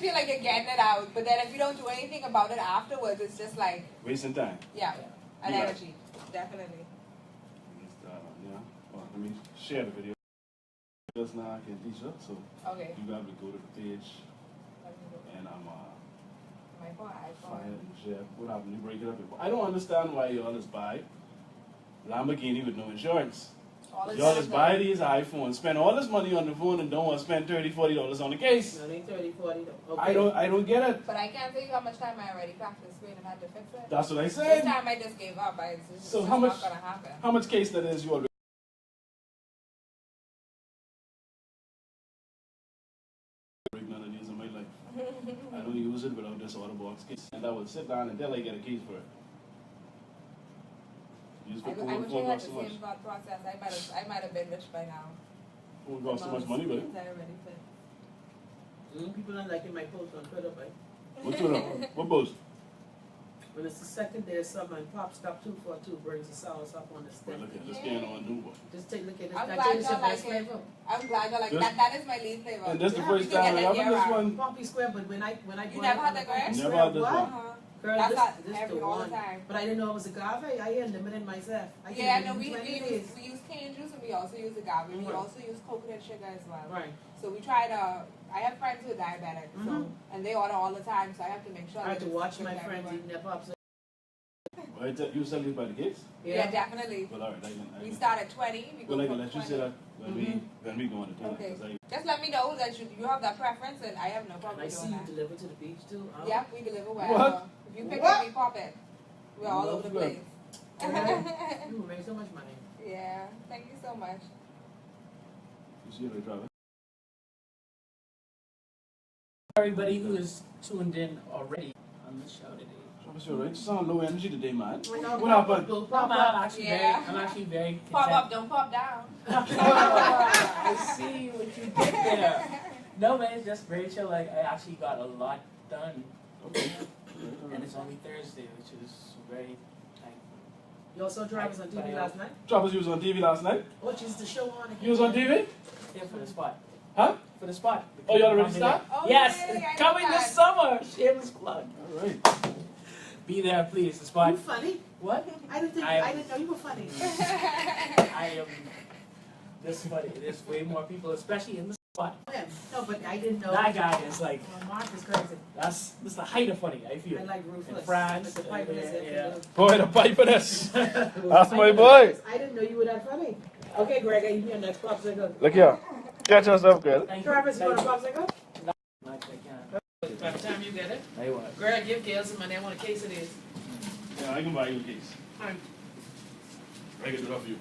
feel like you're getting it out, but then if you don't do anything about it afterwards, it's just like wasting time. Yeah, and energy, definitely. Yeah. Well, let me share the video. Just now, Kentisha. So Okay. you got to go to the page, and I'm my phone, fire and share. What happened? You break it up. I don't understand why y'all just buy Lamborghini with no insurance. Y'all just buy these iPhones, spend all this money on the phone, and don't want to spend $30, $40 on the case. No, they $30, $40. Okay. I don't get it. But I can't tell you how much time I already practiced with and had to fix it. That's what I This said. time I just gave up. It's just, So it's how much? not gonna happen. How much case that is you already break none of these in my life. I don't use it without this auto box case, and I will sit down until I get a case for it. Use I the phone, wish I phone had costs the so much. same thought process. I might have been rich by now. Phone costs so much money, but I already fit. People don't like my post on Twitter, but what's going on? What post? when it's the second day of summer and Pop Stop 242 brings the sauce up on the stick. Look at this can on new one. Just take a look at this. I'm Now, glad this y'all your best like it. flavor. I'm glad y'all like This- that. That is my least flavor. And this is the Yeah, first we can time get I that having year this round. one. Poppy Square, but when I You bought never it, had that, Greg? Never had this what? one. Uh-huh. Girl, That's this every the all the one. time. But I didn't know it was agave. I had limited myself. I Yeah, can no, do we 20 use days. cane juice and we also use agave. We Right. also use coconut sugar as well. Right. So we try to. I have friends who are diabetic, so and they order all the time. So I have to make sure. I had to that watch it's my good friends everywhere. eating their pops. Right, you sell these by the case? Yeah, definitely. Well, all right, I We can. start at 20. We go Well, I from can let you 20. say that when we go on the tour. Okay. 'Cause Just let me know that you have that preference, and I have no And problem I see doing you that. deliver to the beach too. Yep, we deliver wherever. What? If you pick What? it, we pop it. We're all over the place. You will make so much money. Yeah, thank you so much. You see it, Travis? Everybody who is tuned in already on the show today. Travis, you're right. You sound low energy today, man. What What happened? I'm actually Yeah. I'm actually very Pop content. up, don't pop down. I see what you did there. No man, it's just very chill. Like I actually got a lot done. Okay. And it's only Thursday, which is very thankful. You also Travis on TV last night? Travis, you was on TV last night? What is the show on again? You was on TV? Yeah, for the spot. Huh? For the spot. Oh, you already start? Oh, Yes, really? I it's coming know this that. summer. Shameless plug. All right. Be there, please. The You spot. funny? What? I didn't know you were funny. I am this funny. There's way more people, especially in the spot. No, but I didn't know. That guy is like, Mark is crazy. that's the height of funny, I feel. I like Rufus. In France, With the pipe in his head. yeah. Boy, the pipiness. That's my boy. I didn't know you were that funny. Okay, Greg, I eat your next popsicle. Look here. Catch yourself, girl. Thank Travis, you you. want a popsicle? Not I can't. By the time you get it, I want. Greg, give Gail some money. I want a case of this. Yeah, I can buy you a case. Fine. I can do that for you.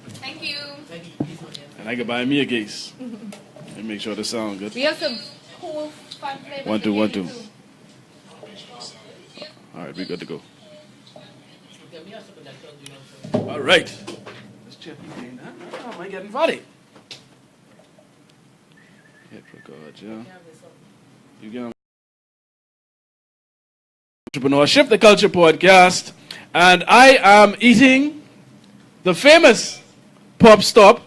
Thank you. Thank you. He's on here. And I can buy me a case. And make sure this sound good. We have some cool, fun flavors. 1, 2, to 1, give 2. you, too. All right, we good to go. Get me a something that tells you don't show. All right. This chip you getting that? Oh, am I getting funny? Hit record, yeah. You get Entrepreneurship, the Culture Podcast, and I am eating the famous Pop Stop.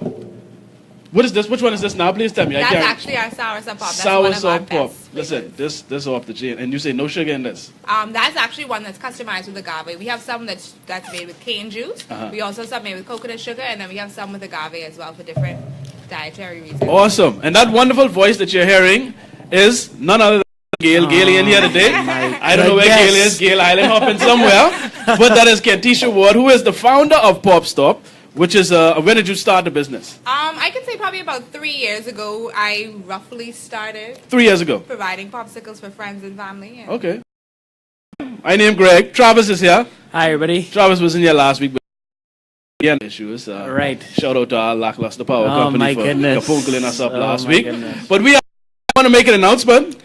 What is this? Which one is this now? Please tell me. That's I can't. actually our sour sub pop. That's Sour one of our Salt Pop. best Listen, flavors. this off the chain, and you say no sugar in this. That's actually one that's customized with agave. We have some that's made with cane juice. Uh-huh. We also have some made with coconut sugar, and then we have some with agave as well for different dietary reasons. Awesome. And that wonderful voice that you're hearing is none other than Gail. Gail in here today. I don't know where Gail is. Gail Island hopping somewhere. But that is Kentisha Ward, who is the founder of Pop Stop, which is, when did you start the business? I can say probably about 3 years ago, I roughly started 3 years ago. providing popsicles for friends and family. And Okay. I named Greg. Travis is here. Hi, everybody. Travis was in here last week. But again, issues. Right. Shout out to our Lackluster Power Oh, Company my for goodness. kapunkling us up Oh, last my week. goodness. But I want to make an announcement.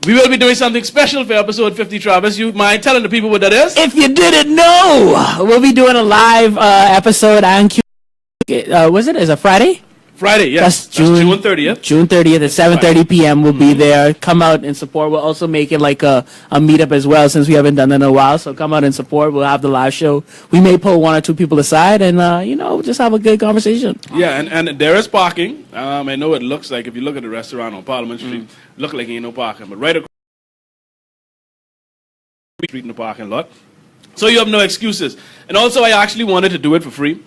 We will be doing something special for episode 50, Travis. You mind telling the people what that is? If you didn't know, we'll be doing a live episode on was it? Is it Friday? Friday, yes. That's June 30th. June 30th at 7:30 p.m. We'll be there. Come out and support. We'll also make it like a meetup as well, since we haven't done that in a while. So come out and support. We'll have the live show. We may pull 1 or 2 people aside and, just have a good conversation. Yeah, and there is parking. I know it looks like, if you look at the restaurant on Parliament Street, look like ain't no parking. But right across the street in the parking lot. So you have no excuses. And also, I actually wanted to do it for free.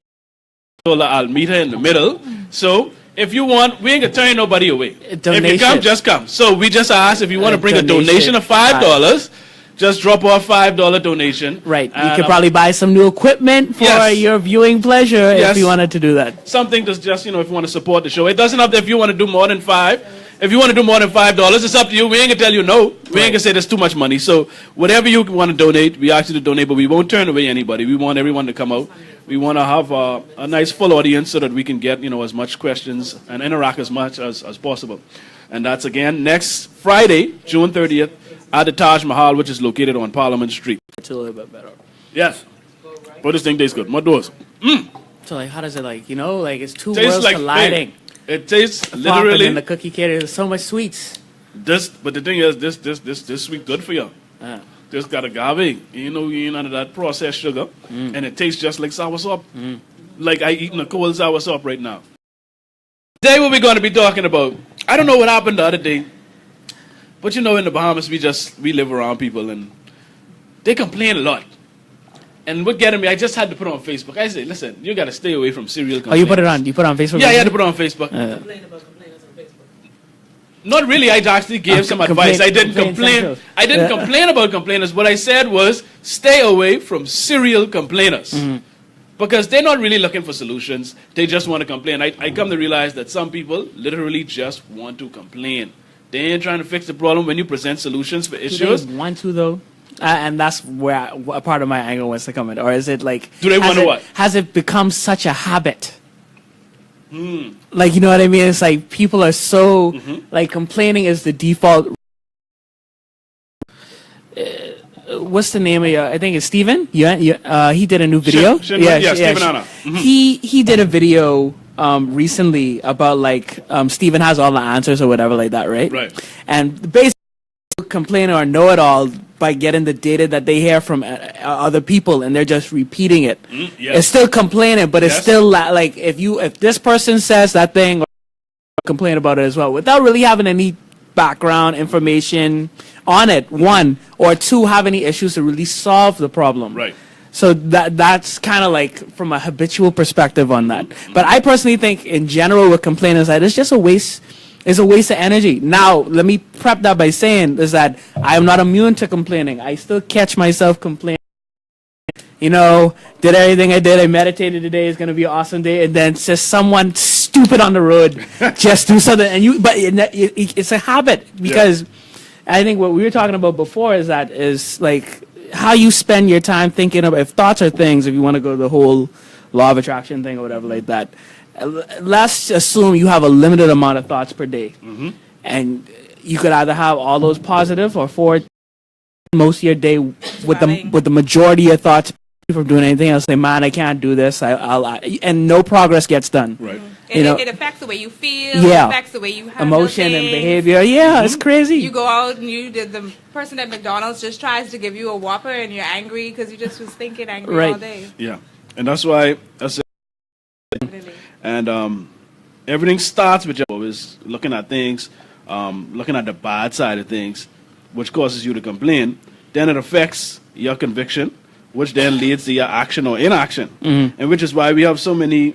So I'll meet her in the middle. So if you want, we ain't gonna turn nobody away. If you come, just come. So we just asked if you want to bring a donation of $5, just drop off $5 donation. Right. You could probably buy some new equipment for your viewing pleasure if you wanted to do that. Something to just, if you want to support the show. It doesn't have to, if you want to do more than $5. If you want to do more than $5, it's up to you. We ain't gonna tell you no. We ain't gonna say there's too much money. So whatever you want to donate, we ask you to donate, but we won't turn away anybody. We want everyone to come out. We want to have a nice full audience so that we can get as much questions and interact as much as possible. And that's again next Friday, June 30th, at the Taj Mahal, which is located on Parliament Street. It's a little bit better. Yes. But this thing tastes good. More doors. So how does it it's two Tastes worlds like colliding. Fig. It tastes literally. And the cookie cake, there's so much sweets. But the thing is, this sweet good for you. This got agave. You ain't none of that processed sugar, and it tastes just like soursop. Like I eating a cold soursop right now. Today, what we're going to be talking about? I don't know what happened the other day, but in the Bahamas, we live around people, and they complain a lot. And what getting me, I just had to put it on Facebook. I said, listen, you got to stay away from serial complaints. Oh, you put it on? You put it on Facebook? Yeah, I had to put it on Facebook. Complain about complainers on Facebook. Not really. I actually gave some advice. I didn't complain. I didn't complain about complainers. What I said was stay away from serial complainers. Because they're not really looking for solutions. They just want to complain. I come to realize that some people literally just want to complain. They ain't trying to fix the problem. When you present solutions for issues. Do they want to, though? And that's where a part of my anger wants to come in. Or is it like... Do they want to what? Has it become such a habit? Like, you know what I mean? It's like people are so... Like, complaining is the default... what's the name of your... I think it's Steven? He did a new video. Steven Anna. He did a video recently about, like, Steven has all the answers or whatever like that, right? Right. And basically, complain or know it all by getting the data that they hear from other people, and they're just repeating it. It's still complaining, but it's still like if this person says that thing, or complain about it as well without really having any background information on it. One or two, have any issues to really solve the problem. Right. So that's kind of like from a habitual perspective on that. But I personally think in general with complainers, that it's just a waste. It's a waste of energy. Now, let me prep that by saying is that I am not immune to complaining. I still catch myself complaining. Did everything I did. I meditated today. It's going to be an awesome day. And then it's just someone stupid on the road just do something. But it's a habit because I think what we were talking about before is like how you spend your time thinking about if thoughts are things, if you want to go to the whole law of attraction thing or whatever like that. Let's assume you have a limited amount of thoughts per day, and you could either have all those positive or forward most of your day with the majority of thoughts from doing anything else. Say, man, I can't do this. And no progress gets done. Right. It affects the way you feel. Yeah. It affects the way you have emotion and behavior. Yeah, it's crazy. You go out and the person at McDonald's just tries to give you a Whopper and you're angry because you just was thinking angry all day. Yeah, and that's why and everything starts with always looking at things, looking at the bad side of things, which causes you to complain. Then it affects your conviction, which then leads to your action or inaction, and which is why we have so many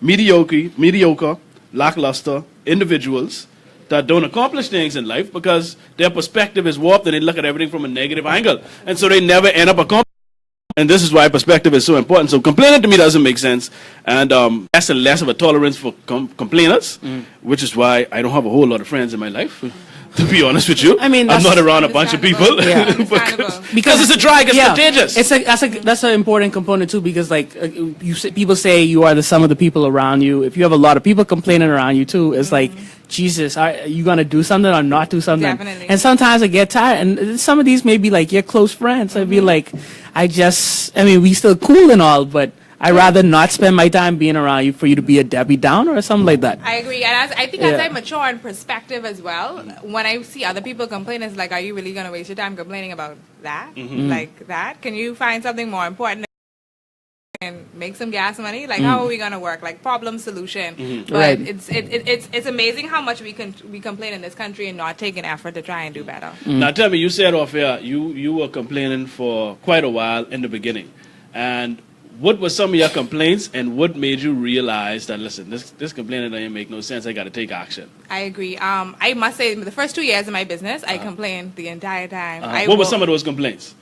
mediocre, lackluster individuals that don't accomplish things in life because their perspective is warped and they look at everything from a negative angle, and so they never end up accomplishing. And this is why perspective is so important. So complaining to me doesn't make sense. And less and less of a tolerance for complainers, which is why I don't have a whole lot of friends in my life, to be honest with you. I mean, I'm not around a bunch of people. Because it's a drag, it's contagious. That's an important component too, because like people say you are the sum of the people around you. If you have a lot of people complaining around you too, it's like, Jesus, are you going to do something or not do something? Definitely. And sometimes I get tired. And some of these may be like your close friends. I'd be like, we still cool and all, but I'd rather not spend my time being around you for you to be a Debbie Downer or something like that. I agree, and I think as I mature in perspective as well, when I see other people complain, it's like, are you really going to waste your time complaining about that? Like that? Can you find something more important and make some gas money? Like, how are we going to work? Like, problem solution. But Right. it's amazing how much we complain in this country and not take an effort to try and do better. Now tell me, you said off air you were complaining for quite a while in the beginning, and what were some of your complaints, and what made you realize that, listen, this complaining doesn't make no sense, I got to take action? I agree. I must say, the first 2 years of my business, I complained the entire time. What were some of those complaints?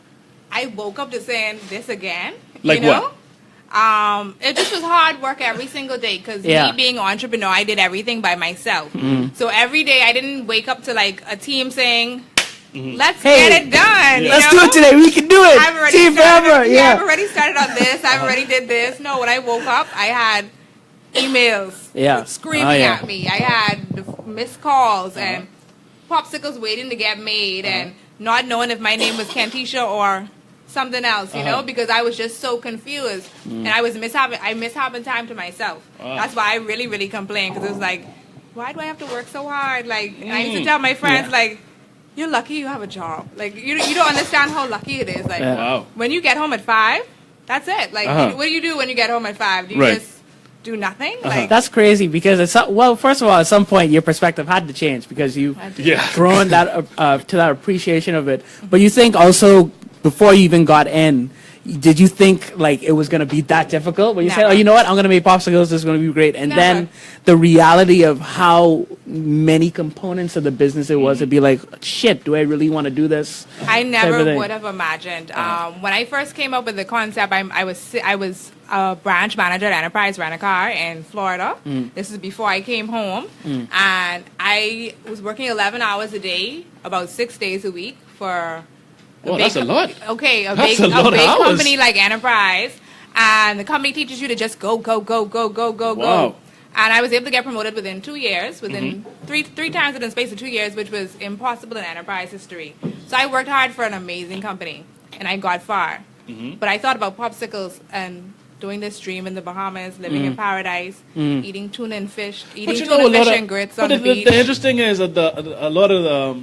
I woke up to saying this again. Like you know? what? It just was hard work every single day because Yeah. me being an entrepreneur, I did everything by myself. So every day I didn't wake up to like a team saying, let's Hey, get it done. you Let's know? do it today. We can do it. I've already Team started, forever. I've already started on this. I've already did this. No, when I woke up, I had emails screaming at me. I had missed calls and popsicles waiting to get made and not knowing if my name was Kentisha or something else, you know, because I was just so confused and I miss having time to myself. That's why I really, really complained, because it was like, why do I have to work so hard? Like, and I used to tell my friends, like, you're lucky you have a job. Like, you don't understand how lucky it is. Like, Wow. when you get home at 5, that's it. Like, what do you do when you get home at 5? Do you Right. just do nothing? Like, That's crazy because first of all, at some point your perspective had to change because you Yeah. grown that to that appreciation of it. But you think also before you even got in, did you think like it was going to be that difficult? When you said, Never. "Oh, you know what? I'm going to make popsicles. This is going to be great," and Never. then the reality of how many components of the business it was, it'd be like, "Shit, do I really want to do this?" I type of never thing. would have imagined. When I first came up with the concept, I was a branch manager at Enterprise Rent-A-Car in Florida. This is before I came home, and I was working 11 hours a day, about 6 days a week for. Oh, that's a lot. Okay, a That's big, a lot of hours. company like Enterprise, and the company teaches you to just go. Wow. And I was able to get promoted within 2 years, within three times within the space of 2 years, which was impossible in Enterprise history. So I worked hard for an amazing company, and I got far. But I thought about popsicles and doing this dream in the Bahamas, living in paradise, eating tuna and fish, eating tuna fish and grits on the beach. The interesting is that a lot of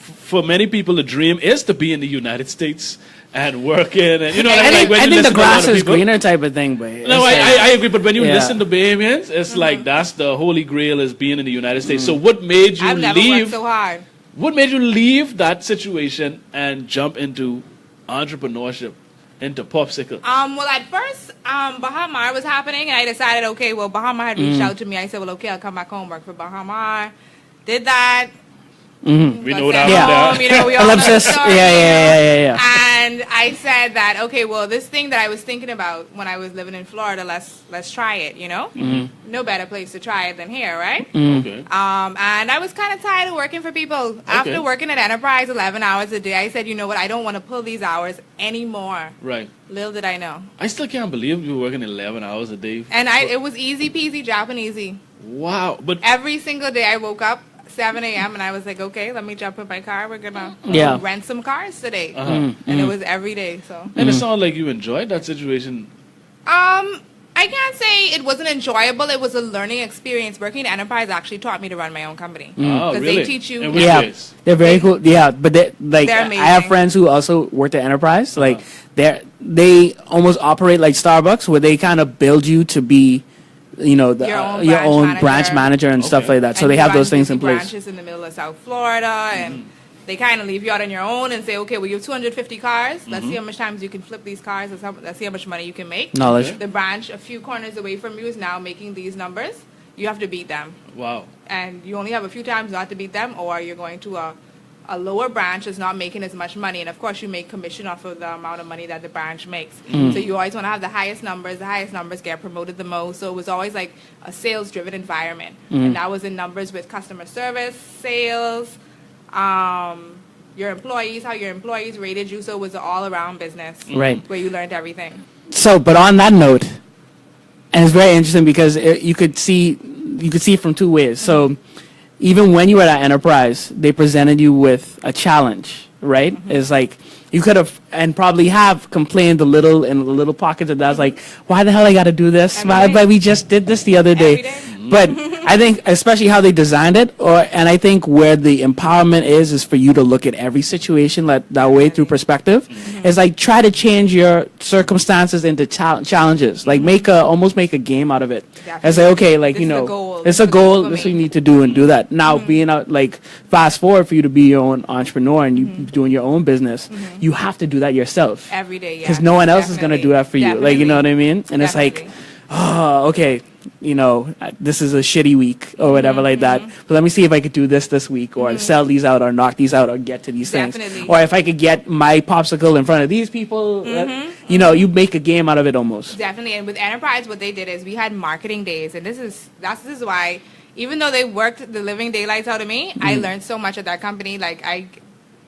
for many people, the dream is to be in the United States and working, and you know, like when I you think the listen to a lot grass of is people- greener type of thing, but No, it's like- I agree, but when you Yeah. listen to Bahamians, it's like that's the holy grail is being in the United States. So what made you I've never worked leave? so hard. What made you leave that situation and jump into entrepreneurship, into popsicle? Well, at first, Bahamar was happening, and I decided, okay, well, Bahamar had reached out to me. I said, well, okay, I'll come back home, work for Bahamar. Did that. We know Got that. sent Yeah. home, you know, we all know the Ellipsis. story, Yeah. And I said that, okay, well, this thing that I was thinking about when I was living in Florida, let's try it, you know? No better place to try it than here, right? Okay. And I was kind of tired of working for people. After working at Enterprise 11 hours a day, I said, you know what, I don't want to pull these hours anymore. Right. Little did I know. I still can't believe you were working 11 hours a day. And it was easy peasy, Japanesey. Wow. But Every single day I woke up 7 a.m. and I was like, okay, let me jump in my car. We're going to Yeah. rent some cars today. Uh-huh. And it was every day, so. and it sounded like you enjoyed that situation. I can't say it wasn't enjoyable. It was a learning experience. Working at Enterprise actually taught me to run my own company. Oh, Because really? they teach you. In which Yeah, ways? they're very cool. Yeah, but like They're I have amazing. friends who also worked at Enterprise. Like they almost operate like Starbucks, where they kind of build you to be, you know, Your own branch branch manager and stuff Okay. like that. So And they you have run those things in busy place. branches in the middle of South Florida, and they kind of leave you out on your own and say, okay, well, you have 250 cars. Let's see how much times you can flip these cars. Let's see how much money you can make. Knowledge. The branch a few corners away from you is now making these numbers. You have to beat them. Wow. And you only have a few times not to beat them, or you're going to a lower branch that's not making as much money. And of course, you make commission off of the amount of money that the branch makes. So you always want to have the highest numbers. The highest numbers get promoted the most. So it was always like a sales-driven environment. And that was in numbers with customer service, sales, your employees, how your employees rated you. So it was an all-around business. Right. Where you learned everything. So, but on that note, and it's very interesting because you could see it from two ways. So, even when you were at Enterprise, they presented you with a challenge, right? It's like you could have and probably have complained a little in the little pockets of that. Was like, why the hell I got to do this? But we just did this the other day. But I think especially how they designed it, and I think where the empowerment is for you to look at every situation that way through perspective. Is like try to change your circumstances into challenges. Like almost make a game out of it. It's like, okay, like, you know, it's a goal. This is what you need to do and do that. Now being out, like, fast forward for you to be your own entrepreneur and you doing your own business, you have to do that yourself every day. Because no one else is going to do that for you. Like, you know what I mean? And it's like, oh, okay, you know, this is a shitty week or whatever like that. But let me see if I could do this week or sell these out or knock these out or get to these things. Or if I could get my popsicle in front of these people, you know, you make a game out of it almost. Definitely. And with Enterprise, what they did is we had marketing days. And this is why, even though they worked the living daylights out of me, I learned so much at that company. Like,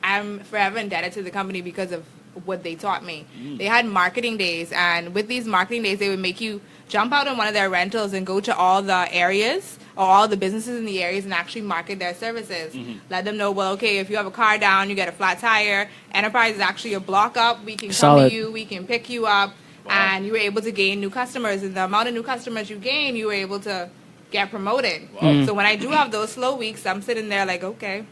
I'm forever indebted to the company because of what they taught me. They had marketing days, and with these marketing days, they would make you jump out on one of their rentals and go to all the areas or all the businesses in the areas and actually market their services. Let them know, well, okay, if you have a car down, you get a flat tire. Enterprise is actually a block up. We can come to you, we can pick you up, and you were able to gain new customers. And the amount of new customers you gain, you were able to get promoted. So when I do have those slow weeks, I'm sitting there like, okay,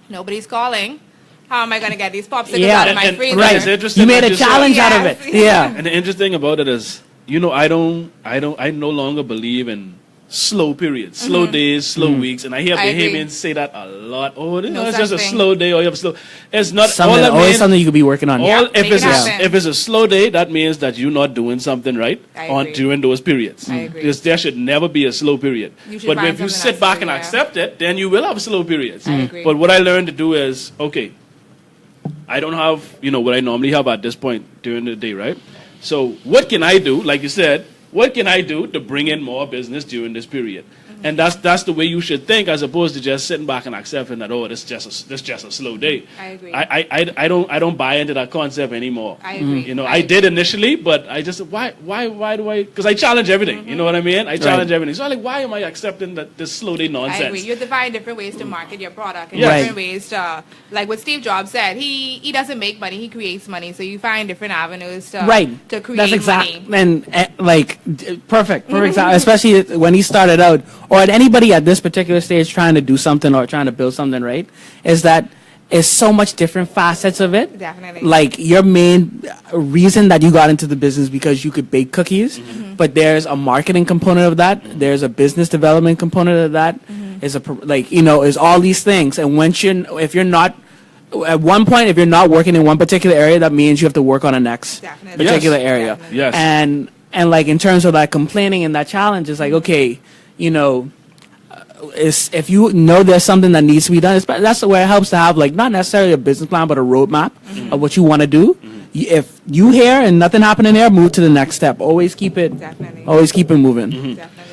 nobody's calling. How am I going to get these popsicles out of my freezer? Right. You made a challenge out of it. Yeah. And the interesting about it is, you know, I no longer believe in slow periods, slow days, slow weeks, and I hear Bahamians say that a lot. Oh, it's just a slow day, or you have a slow. It's not something. Always something you could be working on. If it's a slow day, that means that you're not doing something right during those periods. Because there should never be a slow period. But if you sit back and accept it, then you will have slow periods. But what I learned to do is, okay, I don't have, you know, what I normally have at this point during the day, right? So what can I do? Like you said, what can I do to bring in more business during this period? And that's the way you should think, as opposed to just sitting back and accepting that, oh, this just a slow day. I agree. I don't buy into that concept anymore. I agree. You know, I did initially, but I just why do I? Because I challenge everything. You know what I mean? I challenge everything. So I'm like, why am I accepting this slow day nonsense? I agree. You have to find different ways to market your product and different ways to, like what Steve Jobs said. He doesn't make money; he creates money. So you find different avenues to create That's exact, money. And like perfect. Especially when he started out. Or at anybody at this particular stage trying to do something or trying to build something, right, is that is so much different facets of it. Definitely. Like your main reason that you got into the business because you could bake cookies, but there's a marketing component of that. There's a business development component of that. Is is all these things. And if you're not at one point, if you're not working in one particular area, that means you have to work on a next particular area. Definitely. Yes. And like in terms of that complaining and that challenge, it's like, okay, you know, if you know there's something that needs to be done, that's where it helps to have, like, not necessarily a business plan, but a roadmap of what you want to do. If you hear and nothing happening there, move to the next step. Always keep it moving. Definitely.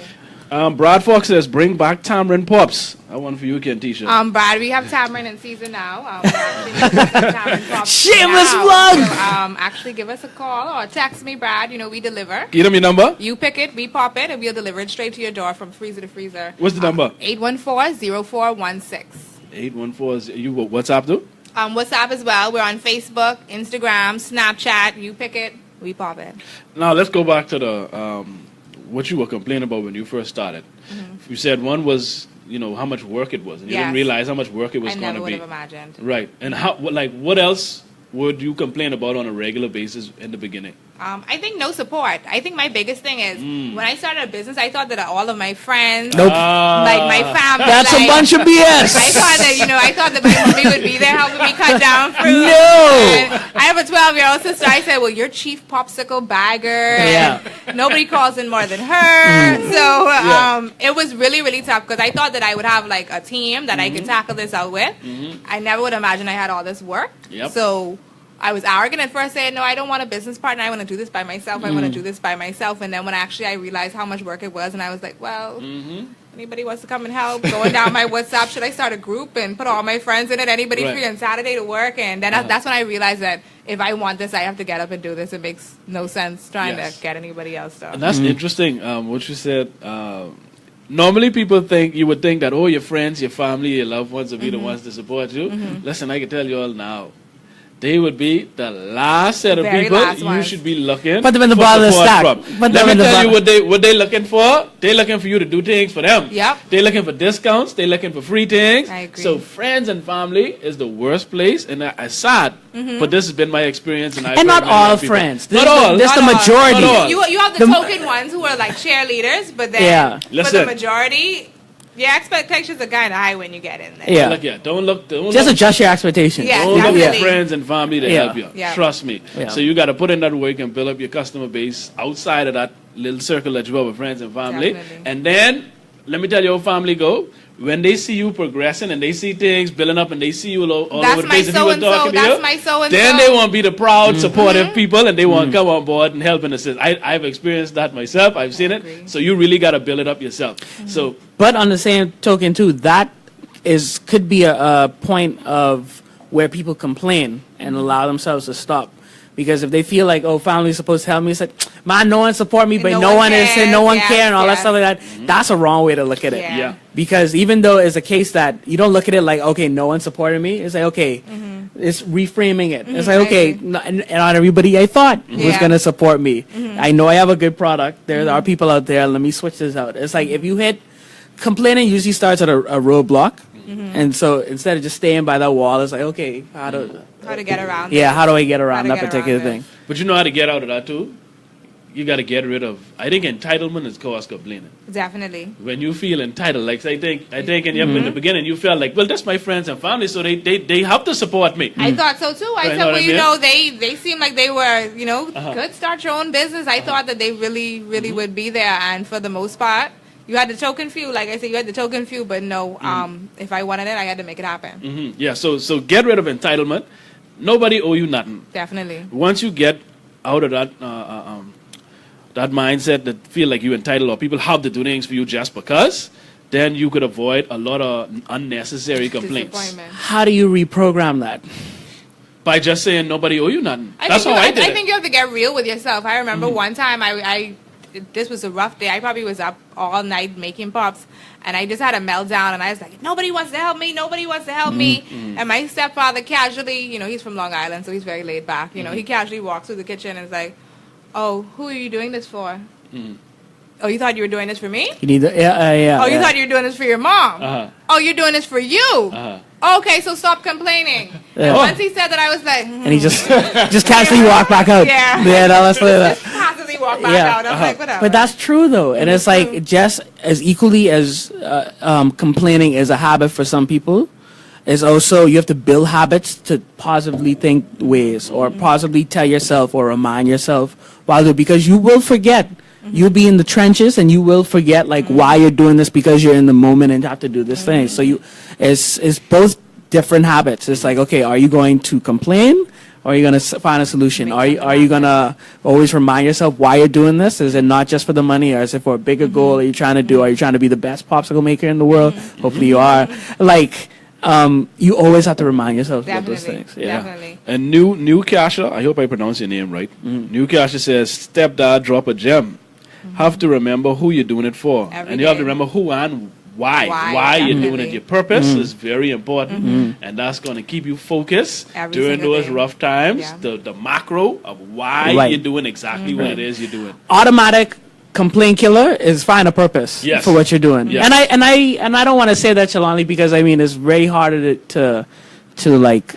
Brad Fox says, bring back tamarind pops. I want for you, Kentisha. Brad, we have tamarind in season now. We're actually making some tamarind pops Shameless now. plug! So, actually give us a call or text me, Brad. You know, we deliver. Give them your number. You pick it, we pop it, and we'll deliver it straight to your door from freezer to freezer. What's the number? 814-0416. 814. You WhatsApp too? WhatsApp as well. We're on Facebook, Instagram, Snapchat. You pick it, we pop it. Now let's go back to the what you were complaining about when you first started. You said one was, you know, how much work it was, and you didn't realize how much work it was going to be. I never would have imagined. Right. And what else would you complain about on a regular basis in the beginning? I think no support. I think my biggest thing is when I started a business, I thought that all of my friends, like my family, that's a bunch of BS. I thought that my mommy would be there helping me cut down fruit. No. And I have a 12-year-old sister. I said, well, you're chief popsicle bagger. And nobody calls in more than her. So it was really, really tough because I thought that I would have like a team that I could tackle this out with. I never would imagine I had all this work. So I was arrogant at first, saying, no, I don't want a business partner. I want to do this by myself. I want to do this by myself. And then when I realized how much work it was, and I was like, well, anybody wants to come and help? Going down my WhatsApp, should I start a group and put all my friends in it? Anybody free on Saturday to work? And then that's when I realized that if I want this, I have to get up and do this. It makes no sense trying to get anybody else to. And that's interesting, what you said. normally people you would think that, oh, your friends, your family, your loved ones will be the ones to support you. Listen, I can tell you all now, they would be the last set of people you should be looking Put them in the bottom of the stack. Let me tell you what they looking for. They're looking for you to do things for them. Yep. They're looking for discounts. They're looking for free things. I agree. So friends and family is the worst place, and it's sad. But this has been my experience, and not all friends. Not all. This the majority. Not all. You have the token ones who are like cheerleaders, but then for the majority, your expectations are kind of high when you get in there. Yeah. Don't just adjust your expectations. Yeah, don't look for friends and family to help you. Yeah. Trust me. Yeah. So you got to put in that work and build up your customer base outside of that little circle that you have with friends and family. Definitely. And then, let me tell you how family go. When they see you progressing and they see things building up and they see you all over the place, that's my so-and-so. Then they want to be the proud, supportive people, and they want to come on board and help and assist. I've experienced that myself. I've seen it. So you really got to build it up yourself. So, but on the same token, too, that could be a point of where people complain and allow themselves to stop. Because if they feel like, oh, family's supposed to help me, it's like, man, no one support me, but no one cares, no one care, and all that stuff like that. That's a wrong way to look at it. Yeah. Because even though it's a case that you don't look at it like, okay, no one supported me, it's like, okay, it's reframing it. It's like, okay, not everybody I thought was going to support me. I know I have a good product. There are people out there. Let me switch this out. It's like if you hit, complaining usually starts at a roadblock. And so instead of just staying by that wall, it's like, okay, how to get around it. Yeah, how do I get around that particular thing? But you know how to get out of that too? You got to get rid of, I think entitlement is cause complaining. Definitely. When you feel entitled, like I think in the beginning you felt like, well, that's my friends and family, so they have to support me. I thought so too. I said, well, they seemed like they were, could start your own business. I thought that they really, really would be there, and for the most part, you had the token few, like I said, you had the token few, but no, if I wanted it, I had to make it happen. Yeah, so get rid of entitlement. Nobody owe you nothing. Definitely. Once you get out of that that mindset that feel like you're entitled or people have to do things for you just because, then you could avoid a lot of unnecessary complaints. How do you reprogram that? By just saying nobody owe you nothing. That's how I did it. I think you have to get real with yourself. I remember one time this was a rough day. I probably was up all night making pops, and I just had a meltdown, and I was like, nobody wants to help me, nobody wants to help me. And my stepfather casually, he's from Long Island, so he's very laid back, he casually walks through the kitchen and is like, oh, who are you doing this for? Oh, you thought you were doing this for me? You need Oh, you thought you were doing this for your mom? Oh, you're doing this for you? Okay, so stop complaining. And once he said that, I was like... And he just casually walked back out. Yeah. Yeah, no, let's play that. Casually walked back out. I was like, whatever. But that's true, though. And it's like, just as equally as complaining is a habit for some people, is also you have to build habits to positively think ways or positively tell yourself or remind yourself because you will forget. You'll be in the trenches and you will forget why you're doing this because you're in the moment and have to do this thing. So it's both different habits. It's like, okay, are you going to complain or are you going to find a solution? Are you going to always remind yourself why you're doing this? Is it not just for the money or is it for a bigger goal? Are you trying to be the best popsicle maker in the world? Hopefully you are. You always have to remind yourself about those things. Yeah. Definitely. And New Kasha, I hope I pronounce your name right. New Kasha says, stepdad, drop a gem. Have to remember who you're doing it for. And you have to remember who and why you're doing it. Your purpose is very important, and that's going to keep you focused during those rough times. Yeah. The macro of why you're doing exactly what it is you're doing. Automatic complaint killer is find a purpose for what you're doing. Yes. And I don't want to say that, Shalani, because it's very hard to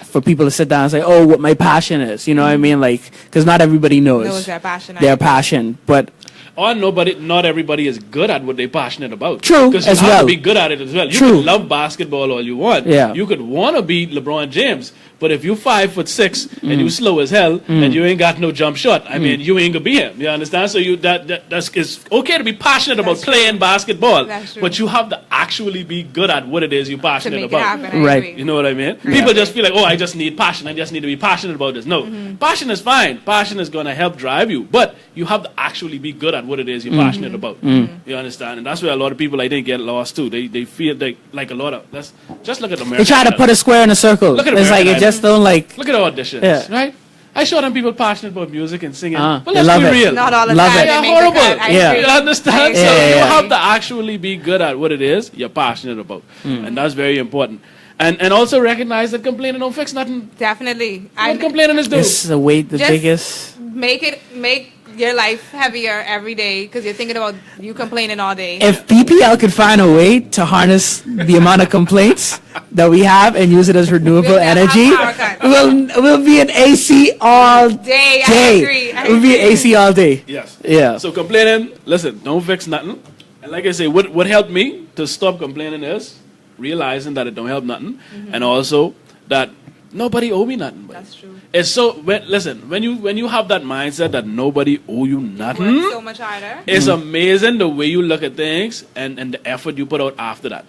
for people to sit down and say, oh, what my passion is. You know what I mean? Because not everybody knows their passion. But or not everybody is good at what they're passionate about. True, because you have to be good at it as well. You can love basketball all you want. Yeah. You could want to be LeBron James, but if you're 5'6" and you slow as hell and you ain't got no jump shot, I mean, you ain't gonna be him. You understand? So it's okay to be passionate about playing basketball, but you have to actually be good at what it is you're passionate about. Right. You know what I mean? Yeah. People just feel like, oh, I just need passion. I just need to be passionate about this. No, passion is fine. Passion is gonna help drive you, but you have to actually be good at what it is you're passionate about. You understand? And that's where a lot of people, I think, get lost too. They feel like a lot of, just look at America. They try to put a square in a circle. Look at it's American it just don't look at auditions, right? I show them people passionate about music and singing. But they let's love be it. real. Not all the Love time. it. They They're make the horrible. cut. I Yeah. agree. You understand? I So agree. you yeah. have to actually be good at what it is you're passionate about. And that's very important. And also recognize that complaining don't fix nothing. Definitely. What complaining is do? It's the weight, the Just biggest. make your life heavier every day because you're thinking about you complaining all day. If BPL could find a way to harness the amount of complaints that we have and use it as renewable We'll never energy, have power cuts. we'll be an AC all Day, I day. agree. I We'll be an agree. AC all day. Yes. Yeah. So complaining, listen, don't fix nothing. And like I say, what helped me to stop complaining is realizing that it don't help nothing, and also that nobody owe me nothing. Buddy. That's true. It's so when you have that mindset that nobody owe you nothing, Work so much harder. it's amazing the way you look at things and the effort you put out after that,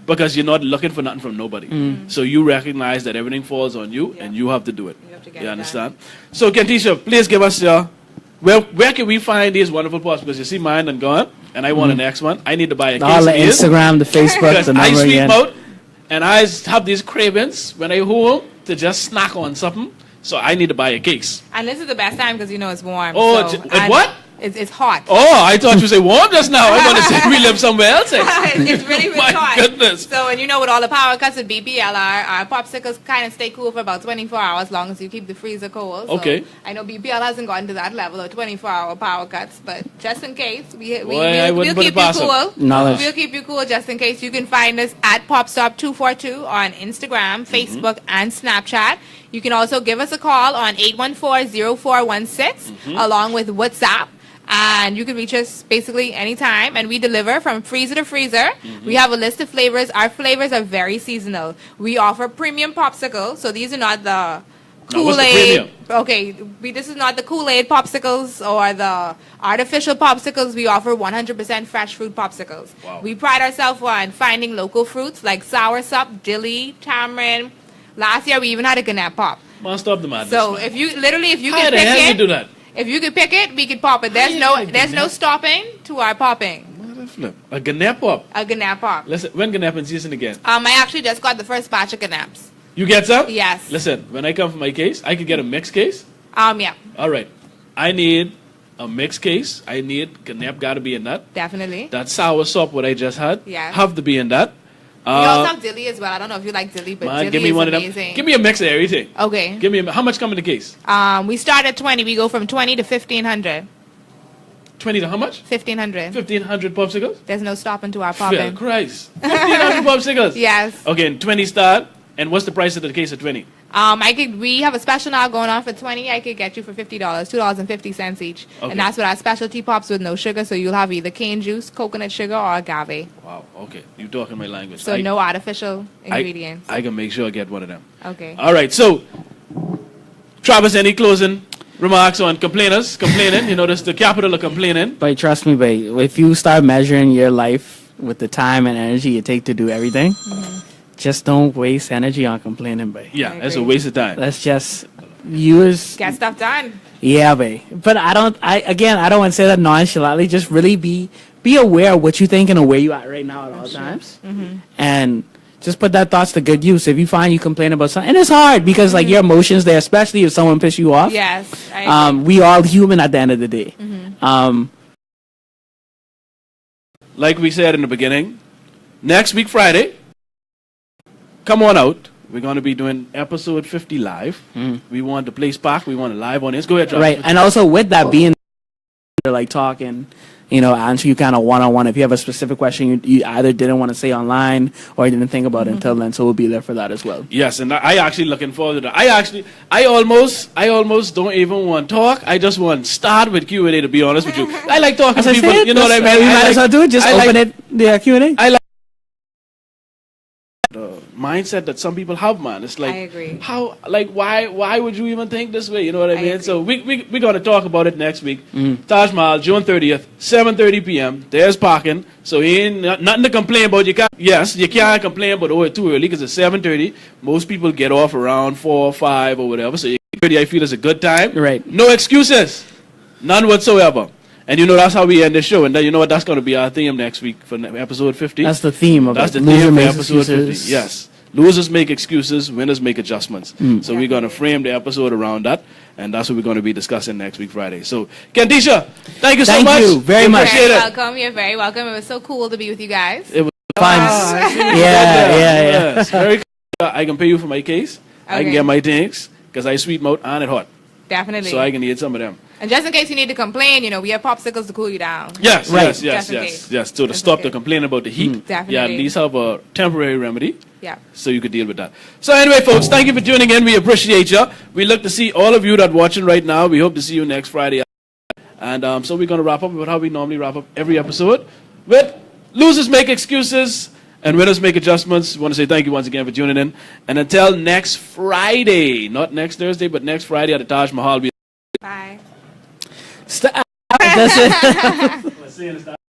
because you're not looking for nothing from nobody. So you recognize that everything falls on you, and you have to do it. You have to get You it understand? So Kentisha, please give us your where can we find these wonderful posts? Because you see mine and gone, and I want the next one. I need to buy a case All the of these. Instagram, the Facebook, Because the I number sleep again. out, and I have these cravings when I home to just snack on something. So I need to buy a case. And this is the best time because you know it's warm. Oh, so, it and what? It's hot. Oh, I thought you said warm just now. I want to say we live somewhere else. It's really, really My hot. goodness. So, and you know, with all the power cuts with BPL, our popsicles kind of stay cool for about 24 hours as long as you keep the freezer cold. So Okay. I know BPL hasn't gotten to that level of 24-hour power cuts, but just in case, I we'll wouldn't put keep it you past 'em. cool. Knowledge. We'll keep you cool just in case. You can find us at PopStop242 on Instagram, Facebook, and Snapchat. You can also give us a call on 814-0416 along with WhatsApp. And you can reach us basically anytime. And we deliver from freezer to freezer. We have a list of flavors. Our flavors are very seasonal. We offer premium popsicles. So these are not the Now, what's the Kool-Aid. premium? Okay, this is not the Kool-Aid popsicles or the artificial popsicles. We offer 100% fresh fruit popsicles. Wow. We pride ourselves on finding local fruits like soursop, dilly, tamarind. Last year we even had a ganap pop. Man, stop the madness. So man. if you How can the hell you pick do it, that? if you could pick it, we could pop it. There's How you do no that? stopping to our popping. Mother flip. A ganap pop. A ganap pop. Listen, when ganap in season again? I actually just got the first batch of ganaps. You get some? Yes. Listen, when I come for my case, I could get a mixed case. Yeah, All right. I need a mixed case. I need ganap got to be in that. definitely. That sour soup what I just had Yes. have to be in that. We also have dilly as well. I don't know if you like dilly, but Man, dilly give me is one amazing. of them. Give me a mix of everything. Okay. Give me how much come in the case? We start at 20. We go from 20 to 1,500. 20 to how much? 1,500. 1,500 popsicles? There's no stopping to our Phil popping. Christ. 1,500 popsicles? Yes. Okay, and 20 start. And what's the price of the case of 20? We have a special now going on for 20. I could get you for $50, $2.50 each. Okay. And that's with our specialty pops with no sugar. So you'll have either cane juice, coconut sugar, or agave. Wow, okay. You're talking my language. So no artificial ingredients. I can make sure I get one of them. Okay. All right, so, Travis, any closing remarks on complainers? Complaining, you know, that's the capital of complaining. But trust me, babe, if you start measuring your life with the time and energy you take to do everything, just don't waste energy on complaining, babe. Yeah, I that's a agree. waste of time. Let's just use. Get stuff done. Yeah, babe. But I don't want to say that nonchalantly. Just really be aware of what you're thinking and where you at right now at all times. And just put that thoughts to good use. If you find you complain about something, and it's hard because like your emotions there, especially if someone pisses you off. Yes. I agree. We all human at the end of the day. Like we said in the beginning, next week, Friday, come on out. We're going to be doing episode 50 live. We want the place packed. We want it live on this. Go ahead, Travis. Right. And also with that being like talking, you know, answer you kind of one-on-one. If you have a specific question you either didn't want to say online or you didn't think about it until then, so we'll be there for that as well. Yes, and I actually looking forward to that. I almost don't even want to talk. I just want to start with Q&A, to be honest with you. I like talking As to I people. said, You know what I mean? We I might like- as well do it. Just I like- open it, the Q&A. I like the mindset that some people have, man. It's like, I agree. How, like, why would you even think this way? You know what I mean? agree. So we're going to talk about it next week. Taj Mahal, June 30th, 7:30 p.m. There's parking, so he ain't nothing to complain about. You can't complain about it's too early because it's 7:30. Most people get off around 4 or 5 or whatever. So 8:30, I feel is a good time. Right. No excuses, none whatsoever. And you know that's how we end the show. And then you know what? That's going to be our theme next week for episode 50. That's the theme of That's it. the Loser theme for makes episode 50. excuses. Yes. Losers make excuses, winners make adjustments. So we're going to frame the episode around that. And that's what we're going to be discussing next week, Friday. So, Kentisha, thank you so much. Thank you very much. You're very welcome. You're very welcome. It was so cool to be with you guys. It was fun. Yeah. Yes, very cool. I can pay you for my case. I can Okay. get my things because I sweet mouth and it hot. Definitely. So I can eat some of them. And just in case you need to complain, we have popsicles to cool you down. Yes, Right. yes. Just in case. So to Just stop in the case. complaining about the heat, Definitely. yeah, at least have a temporary remedy. Yeah. So you could deal with that. So anyway, folks, thank you for tuning in. We appreciate you. We look to see all of you that watching right now. We hope to see you next Friday. And so we're going to wrap up with how we normally wrap up every episode with losers make excuses and winners make adjustments. We want to say thank you once again for tuning in. And until next Friday, not next Thursday, but next Friday at the Taj Mahal. Bye. That's it. Let's see you in the